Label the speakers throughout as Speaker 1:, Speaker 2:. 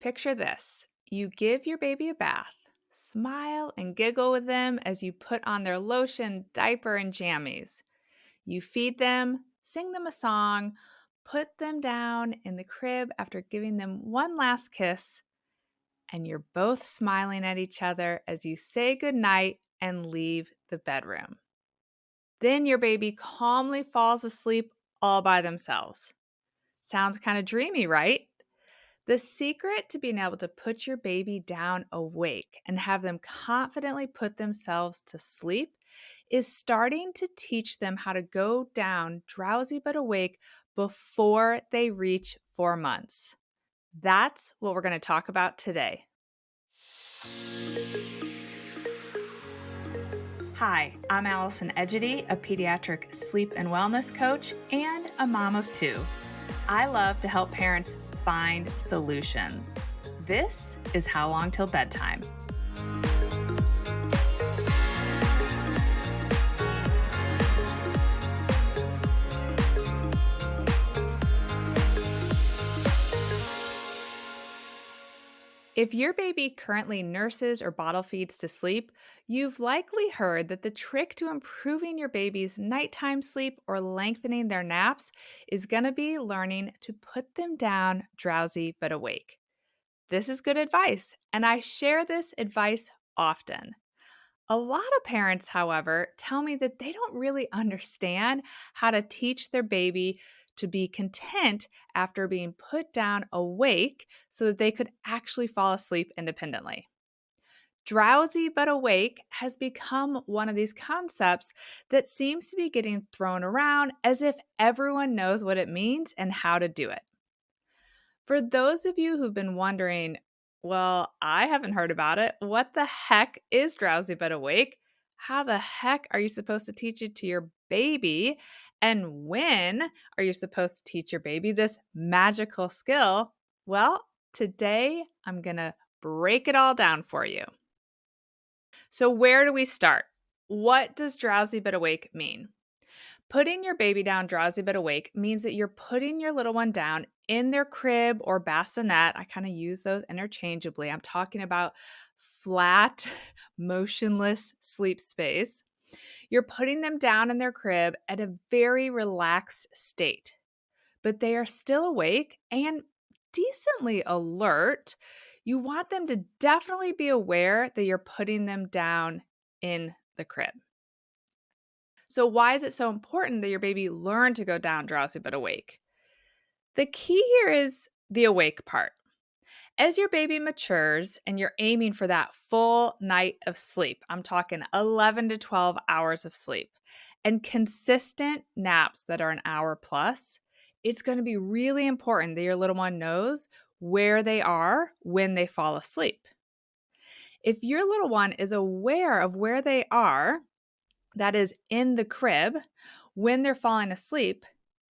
Speaker 1: Picture this. You give your baby a bath, smile and giggle with them as you put on their lotion, diaper, and jammies. You feed them, sing them a song, put them down in the crib after giving them one last kiss, and you're both smiling at each other as you say goodnight and leave the bedroom. Then your baby calmly falls asleep all by themselves. Sounds kind of dreamy, right? The secret to being able to put your baby down awake and have them confidently put themselves to sleep is starting to teach them how to go down drowsy but awake before they reach 4 months. That's what we're going to talk about today. Hi, I'm Allison Egidi, a pediatric sleep and wellness coach and a mom of two. I love to help parents find solutions. This is How Long Till Bedtime. If your baby currently nurses or bottle feeds to sleep, you've likely heard that the trick to improving your baby's nighttime sleep or lengthening their naps is going to be learning to put them down drowsy but awake. This is good advice, and I share this advice often. A lot of parents, however, tell me that they don't really understand how to teach their baby to be content after being put down awake so that they could actually fall asleep independently. Drowsy but awake has become one of these concepts that seems to be getting thrown around as if everyone knows what it means and how to do it. For those of you who've been wondering, well, I haven't heard about it. What the heck is drowsy but awake? How the heck are you supposed to teach it to your baby? And when are you supposed to teach your baby this magical skill? Well, today I'm going to break it all down for you. So, where do we start? What does drowsy but awake mean? Putting your baby down drowsy but awake means that you're putting your little one down in their crib or bassinet. I kind of use those interchangeably. I'm talking about flat, motionless sleep space. You're putting them down in their crib at a very relaxed state, but they are still awake and decently alert. You want them to definitely be aware that you're putting them down in the crib. So why is it so important that your baby learn to go down drowsy but awake? The key here is the awake part. As your baby matures and you're aiming for that full night of sleep, I'm talking 11 to 12 hours of sleep, and consistent naps that are an hour plus, it's going to be really important that your little one knows where they are when they fall asleep. If your little one is aware of where they are, that is in the crib, when they're falling asleep,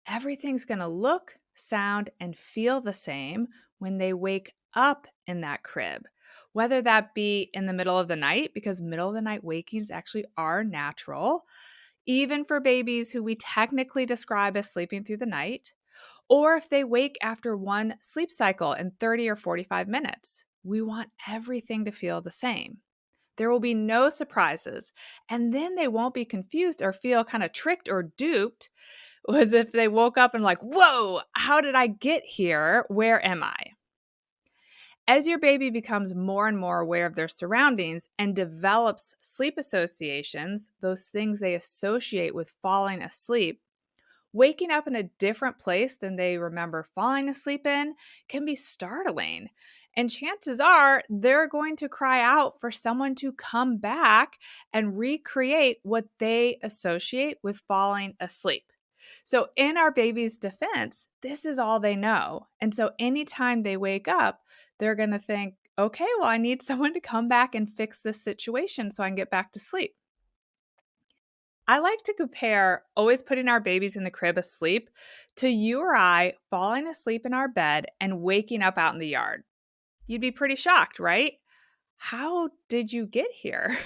Speaker 1: everything's going to look, sound, and feel the same when they wake up in that crib, whether that be in the middle of the night, because middle of the night wakings actually are natural, even for babies who we technically describe as sleeping through the night, or if they wake after one sleep cycle in 30 or 45 minutes. We want everything to feel the same. There will be no surprises, and then they won't be confused or feel kind of tricked or duped as if they woke up and like, whoa, how did I get here? Where am I? As your baby becomes more and more aware of their surroundings and develops sleep associations, those things they associate with falling asleep, waking up in a different place than they remember falling asleep in can be startling. And chances are they're going to cry out for someone to come back and recreate what they associate with falling asleep. So, in our baby's defense, this is all they know. And so, anytime they wake up, they're going to think, okay, well, I need someone to come back and fix this situation so I can get back to sleep. I like to compare always putting our babies in the crib asleep to you or I falling asleep in our bed and waking up out in the yard. You'd be pretty shocked, right? How did you get here?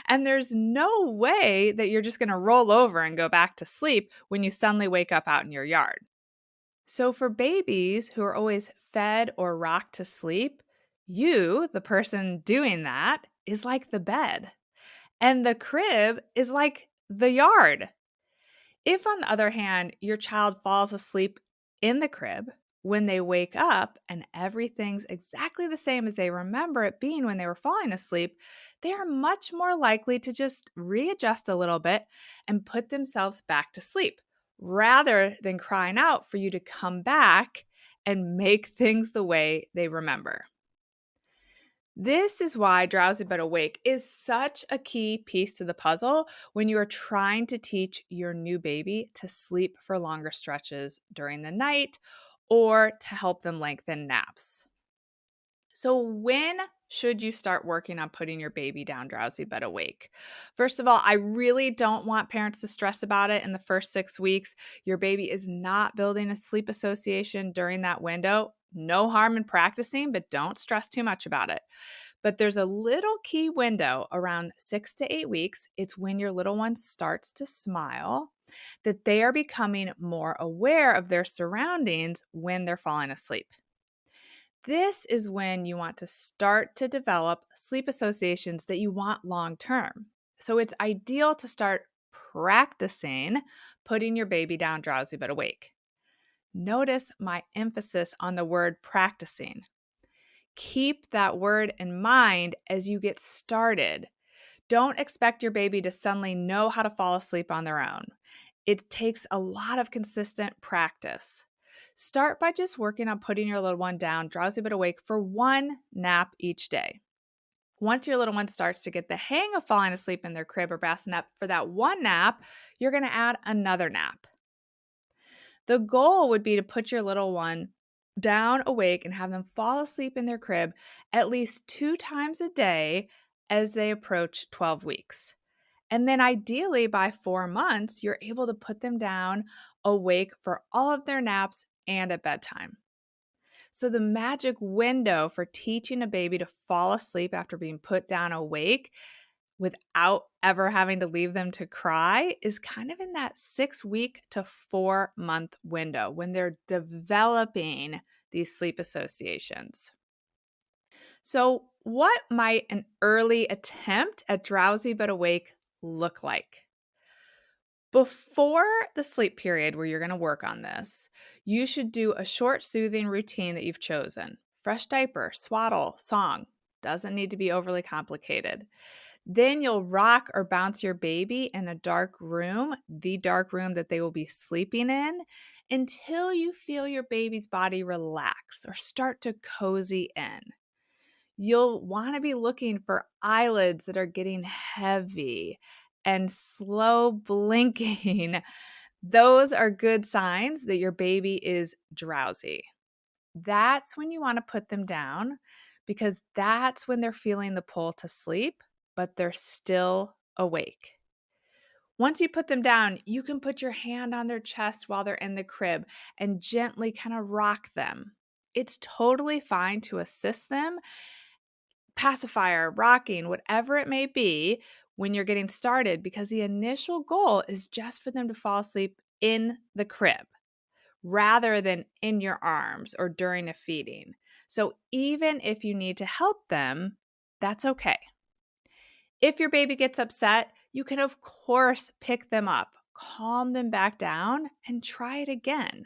Speaker 1: And there's no way that you're just going to roll over and go back to sleep when you suddenly wake up out in your yard. So, for babies who are always fed or rocked to sleep, you, the person doing that, is like the bed, and the crib is like the yard. If, on the other hand, your child falls asleep in the crib, when they wake up and everything's exactly the same as they remember it being when they were falling asleep, they are much more likely to just readjust a little bit and put themselves back to sleep rather than crying out for you to come back and make things the way they remember. This is why Drowsy But Awake is such a key piece to the puzzle when you are trying to teach your new baby to sleep for longer stretches during the night or to help them lengthen naps. So, when should you start working on putting your baby down drowsy but awake? First of all, I really don't want parents to stress about it in the first 6 weeks. Your baby is not building a sleep association during that window. No harm in practicing, but don't stress too much about it. But there's a little key window around 6 to 8 weeks. It's when your little one starts to smile, that they are becoming more aware of their surroundings when they're falling asleep. This is when you want to start to develop sleep associations that you want long term. So it's ideal to start practicing putting your baby down drowsy but awake. Notice my emphasis on the word practicing. Keep that word in mind as you get started. Don't expect your baby to suddenly know how to fall asleep on their own. It takes a lot of consistent practice. Start by just working on putting your little one down drowsy but awake for one nap each day. Once your little one starts to get the hang of falling asleep in their crib or bassinet for that one nap, you're going to add another nap. The goal would be to put your little one down awake and have them fall asleep in their crib at least 2 times a day as they approach 12 weeks. And then ideally by 4 months, you're able to put them down awake for all of their naps and at bedtime. So the magic window for teaching a baby to fall asleep after being put down awake without ever having to leave them to cry is kind of in that 6 week to 4 month window when they're developing these sleep associations. So, what might an early attempt at drowsy but awake look like? Before the sleep period where you're going to work on this, you should do a short soothing routine that you've chosen. Fresh diaper, swaddle, song. Doesn't need to be overly complicated. Then you'll rock or bounce your baby in a dark room, the dark room that they will be sleeping in, until you feel your baby's body relax or start to cozy in. You'll want to be looking for eyelids that are getting heavy and slow blinking. Those are good signs that your baby is drowsy. That's when you want to put them down because that's when they're feeling the pull to sleep, but they're still awake. Once you put them down, you can put your hand on their chest while they're in the crib and gently kind of rock them. It's totally fine to assist them, pacifier, rocking, whatever it may be when you're getting started, because the initial goal is just for them to fall asleep in the crib rather than in your arms or during a feeding. So even if you need to help them, that's okay. If your baby gets upset, you can, of course, pick them up, calm them back down, and try it again.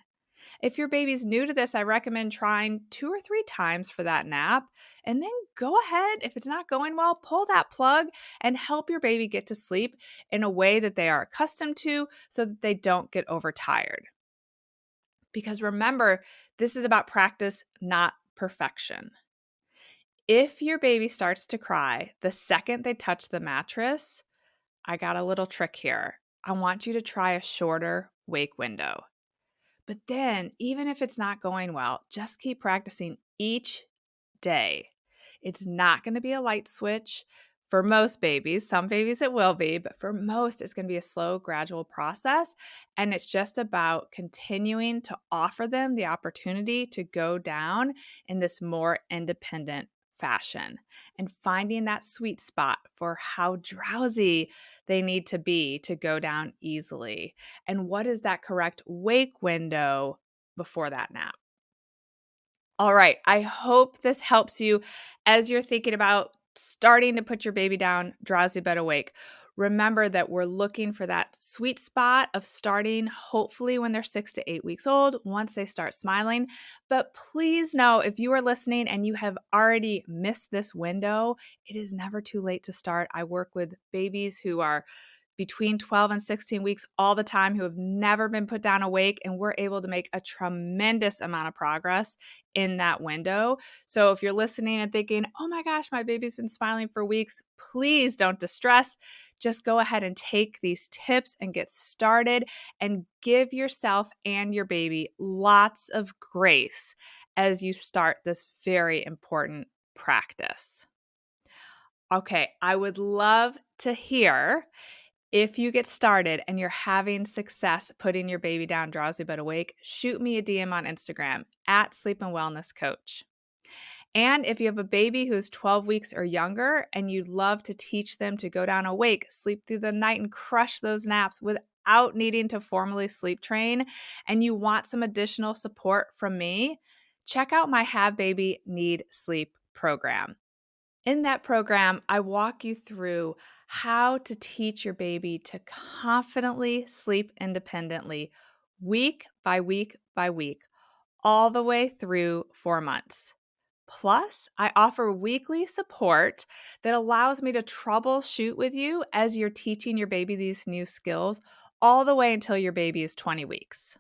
Speaker 1: If your baby's new to this, I recommend trying 2 or 3 times for that nap, and then go ahead. If it's not going well, pull that plug and help your baby get to sleep in a way that they are accustomed to so that they don't get overtired. Because remember, this is about practice, not perfection. If your baby starts to cry the second they touch the mattress, I got a little trick here. I want you to try a shorter wake window. But then, even if it's not going well, just keep practicing each day. It's not going to be a light switch for most babies. Some babies it will be, but for most, it's going to be a slow, gradual process. And it's just about continuing to offer them the opportunity to go down in this more independent fashion and finding that sweet spot for how drowsy they need to be to go down easily. And what is that correct wake window before that nap. All right, I hope this helps you as you're thinking about starting to put your baby down, drowsy but awake. Remember that we're looking for that sweet spot of starting hopefully when they're 6 to 8 weeks old, once they start smiling. But please know, if you are listening and you have already missed this window, it is never too late to start. I work with babies who are between 12 and 16 weeks all the time who have never been put down awake, and we're able to make a tremendous amount of progress in that window. So if you're listening and thinking, oh my gosh, my baby's been smiling for weeks, please don't distress. Just go ahead and take these tips and get started, and give yourself and your baby lots of grace as you start this very important practice. Okay, I would love to hear if you get started and you're having success putting your baby down drowsy but awake. Shoot me a DM on Instagram at Sleep and Wellness Coach. And if you have a baby who's 12 weeks or younger and you'd love to teach them to go down awake, sleep through the night, and crush those naps without needing to formally sleep train, and you want some additional support from me, check out my Have Baby Need Sleep program. In that program, I walk you through how to teach your baby to confidently sleep independently, week by week by week, all the way through 4 months. Plus, I offer weekly support that allows me to troubleshoot with you as you're teaching your baby these new skills, all the way until your baby is 20 weeks.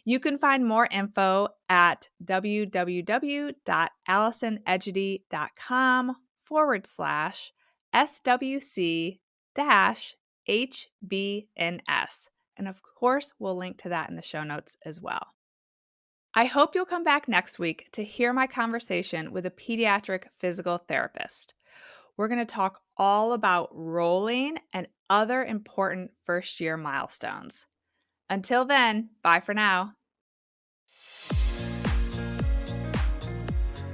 Speaker 1: You can find more info at www.allisonegidi.com/SWC-HBNS. And of course, we'll link to that in the show notes as well. I hope you'll come back next week to hear my conversation with a pediatric physical therapist. We're going to talk all about rolling and other important first-year milestones. Until then, bye for now.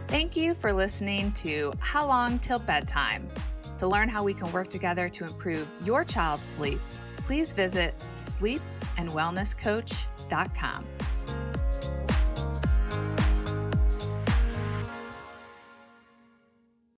Speaker 1: Thank you for listening to How Long Till Bedtime. To learn how we can work together to improve your child's sleep, please visit sleepandwellnesscoach.com.